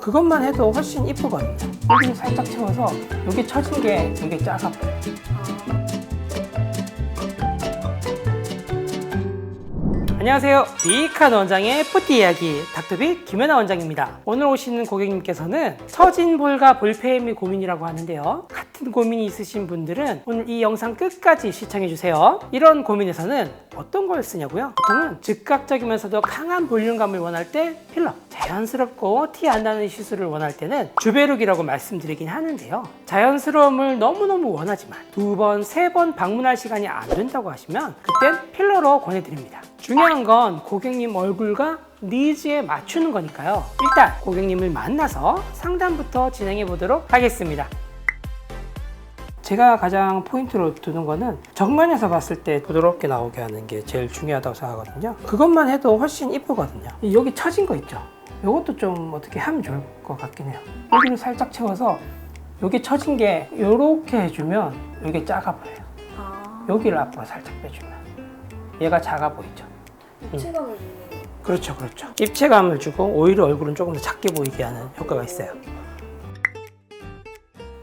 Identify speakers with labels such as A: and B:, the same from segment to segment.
A: 그것만 해도 훨씬 이쁘거든요. 여기 살짝 채워서 여기 처진 게 되게 작아 보여요. 안녕하세요. 비익한 원장의 푸티 이야기 닥터비 김연아 원장입니다. 오늘 오시는 고객님께서는 처진 볼과 볼페임이 고민이라고 하는데요. 같은 고민이 있으신 분들은 오늘 이 영상 끝까지 시청해주세요. 이런 고민에서는 어떤 걸 쓰냐고요? 보통은 즉각적이면서도 강한 볼륨감을 원할 때 필러, 자연스럽고 티 안 나는 시술을 원할 때는 주베룩이라고 말씀드리긴 하는데요. 자연스러움을 너무너무 원하지만 2번, 3번 방문할 시간이 안 된다고 하시면 그땐 필러로 권해드립니다. 중요한 건 고객님 얼굴과 니즈에 맞추는 거니까요. 일단 고객님을 만나서 상담부터 진행해 보도록 하겠습니다. 제가 가장 포인트로 두는 거는 정면에서 봤을 때 부드럽게 나오게 하는 게 제일 중요하다고 생각하거든요. 그것만 해도 훨씬 이쁘거든요. 여기 처진 거 있죠? 이것도 좀 어떻게 하면 좋을 것 같긴 해요. 여기를 살짝 채워서 여기 처진 게 이렇게 해주면 이게 작아 보여요. 여기를 앞으로 살짝 빼주면 얘가 작아 보이죠?
B: 입체감을 주는.
A: 그렇죠. 입체감을 주고 오히려 얼굴은 조금 더 작게 보이게 하는 효과가 있어요.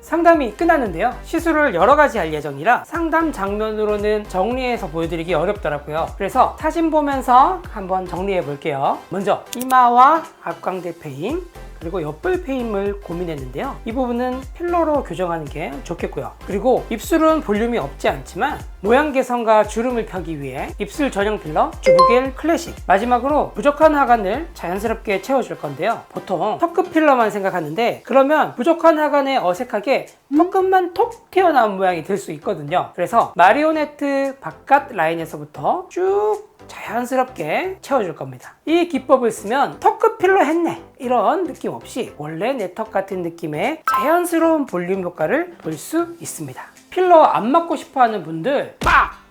A: 상담이 끝났는데요. 시술을 여러 가지 할 예정이라 상담 장면으로는 정리해서 보여드리기 어렵더라고요. 그래서 사진 보면서 한번 정리해 볼게요. 먼저 이마와 앞광대 페임, 그리고 옆볼 페임을 고민했는데요. 이 부분은 필러로 교정하는 게 좋겠고요. 그리고 입술은 볼륨이 없지 않지만 모양 개선과 주름을 펴기 위해 입술 전용 필러 주부겔 클래식, 마지막으로 부족한 하관을 자연스럽게 채워줄 건데요. 보통 턱끝 필러만 생각하는데 그러면 부족한 하관에 어색하게 턱끝만 톡 튀어나온 모양이 될 수 있거든요. 그래서 마리오네트 바깥 라인에서부터 쭉 자연스럽게 채워줄 겁니다. 이 기법을 쓰면 턱끝 필러 했네 이런 느낌 없이 원래 내 턱 같은 느낌의 자연스러운 볼륨 효과를 볼 수 있습니다. 필러 안 맞고 싶어 하는 분들 빡!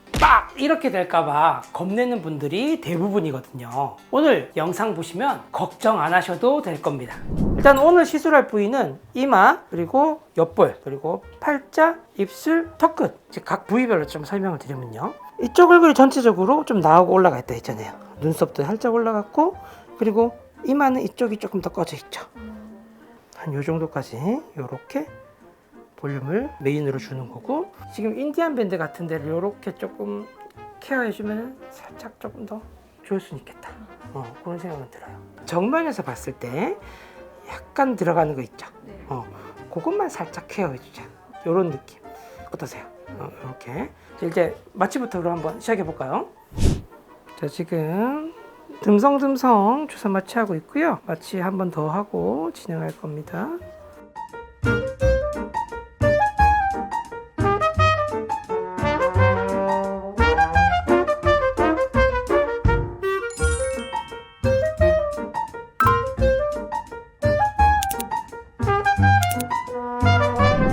A: 이렇게 될까봐 겁내는 분들이 대부분이거든요. 오늘 영상 보시면 걱정 안 하셔도 될 겁니다. 일단 오늘 시술할 부위는 이마, 그리고 옆볼, 그리고 팔자, 입술, 턱끝, 각 부위별로 좀 설명을 드리면요. 이쪽 얼굴이 전체적으로 좀 나오고 올라가 있다 했잖아요. 눈썹도 살짝 올라갔고, 그리고 이마는 이쪽이 조금 더 꺼져 있죠. 한 요 정도까지 이렇게 볼륨을 메인으로 주는 거고, 지금 인디안 밴드 같은 데를 이렇게 조금 케어해주면 살짝 조금 더 좋을 수 있겠다. 그런 생각은 들어요. 정면에서 봤을 때 약간 들어가는 거 있죠. 그것만 살짝 케어해주자. 이런 느낌 어떠세요? 이렇게 이제 마취부터 그럼 한번 시작해 볼까요? 자, 지금 듬성듬성 주사 마취하고 있고요. 마취 한 번 더 하고 진행할 겁니다.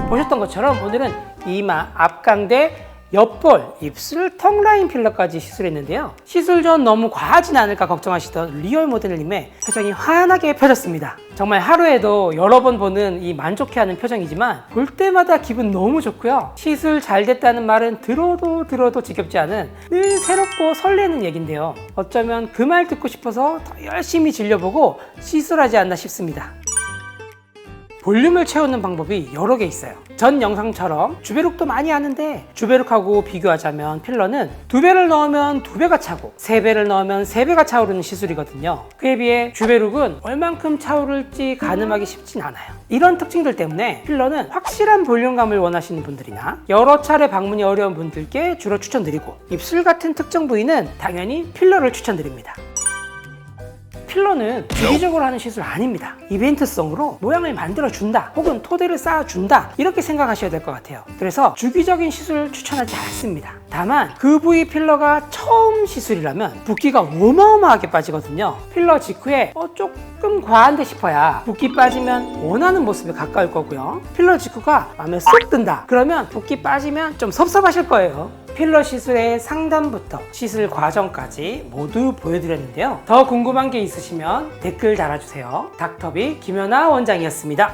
A: 보셨던 것처럼 오늘은 이마, 앞광대, 옆볼, 입술, 턱 라인 필러까지 시술했는데요. 시술 전 너무 과하진 않을까 걱정하시던 리얼 모델님의 표정이 환하게 펴졌습니다. 정말 하루에도 여러 번 보는 이 만족해하는 표정이지만 볼 때마다 기분 너무 좋고요. 시술 잘 됐다는 말은 들어도 지겹지 않은 늘 새롭고 설레는 얘긴데요. 어쩌면 그 말 듣고 싶어서 더 열심히 질려보고 시술하지 않나 싶습니다. 볼륨을 채우는 방법이 여러 개 있어요. 전 영상처럼 주베룩도 많이 하는데 주베룩하고 비교하자면 필러는 2배를 넣으면 2배가 차고 3배를 넣으면 3배가 차오르는 시술이거든요. 그에 비해 주베룩은 얼만큼 차오를지 가늠하기 쉽진 않아요. 이런 특징들 때문에 필러는 확실한 볼륨감을 원하시는 분들이나 여러 차례 방문이 어려운 분들께 주로 추천드리고, 입술 같은 특정 부위는 당연히 필러를 추천드립니다. 필러는 주기적으로 하는 시술 아닙니다. 이벤트성으로 모양을 만들어준다, 혹은 토대를 쌓아준다, 이렇게 생각하셔야 될 것 같아요. 그래서 주기적인 시술을 추천하지 않습니다. 다만 그 부위 필러가 처음 시술이라면 붓기가 어마어마하게 빠지거든요. 필러 직후에 조금 과한데 싶어야 붓기 빠지면 원하는 모습에 가까울 거고요. 필러 직후가 마음에 쏙 든다 그러면 붓기 빠지면 좀 섭섭하실 거예요. 필러 시술의 상담부터 시술 과정까지 모두 보여드렸는데요. 더 궁금한 게 있으시면 댓글 달아주세요. 닥터비 김연아 원장이었습니다.